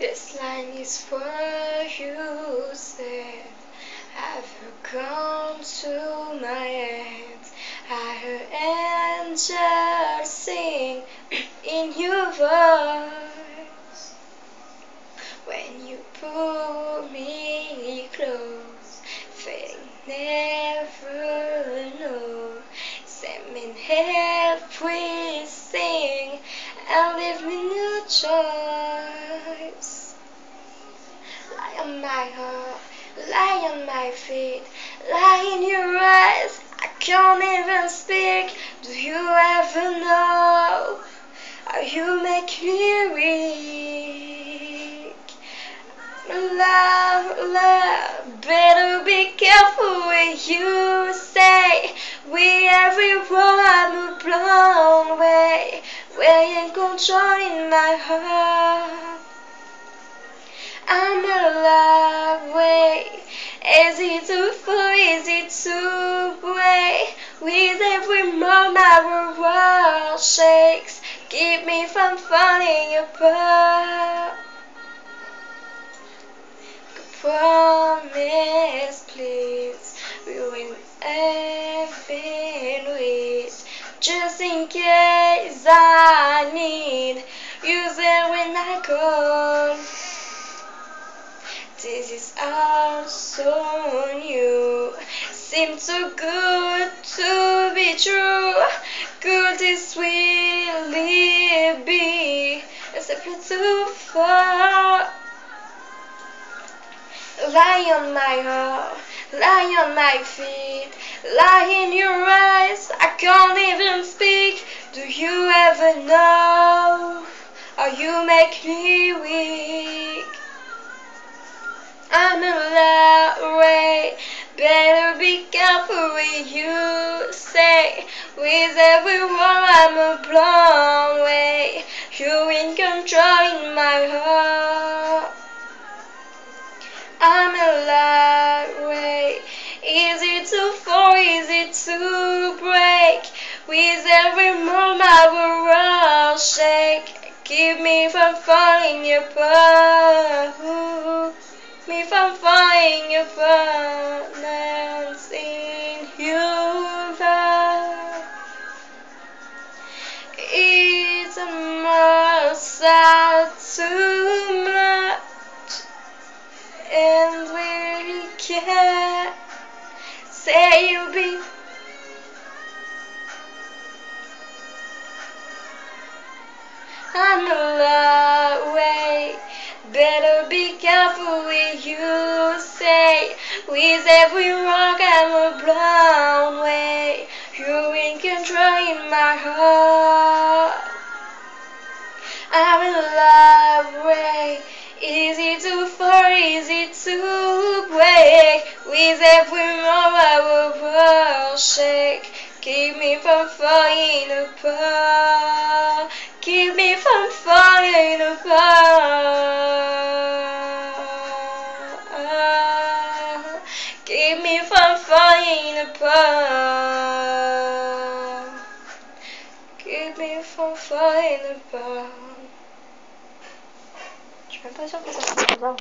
This line is for you, said. Have you come to my end? I heard angels sing in your voice. When you pull me close, fate never know. Send me help, we sing, and leave me no choice. Lie on my heart, lie on my feet, lie in your eyes. I can't even speak. Do you ever know how you make me weak? Love, love, better be careful what you say. We everyone will blown away. We're in control in my heart. I'm alive, way. Easy to fall, easy to break. With every moment our world shakes. Keep me from falling apart. Promise, please, we will even wait. Just in case I need you there when I call. This is all so new. Seems so good to be true. Could this really be a step too far? Lie on my heart, lie on my feet, lie in your eyes. I can't even speak. Do you ever know how you make me weak? I'm alive, way. Better be careful what you say. With every word I'm a blown away. You in control in my heart. I'm alive, way. Easy to fall, easy to break. With every moment my world shake. Keep me from falling apart. Me from falling apart. Now in your love. It's a sad too much, and we can't say you'll be. I'm alive, way. Better be careful what you say. With every rock I'm a blown away. You're in control in my heart. I'm alive, way. Easy to fall, easy to break. With every move I will shake. Keep me from falling apart. Keep me from falling apart. Keep me from falling apart. Keep me from falling apart. Je suis même pas sûre que ça se regarde.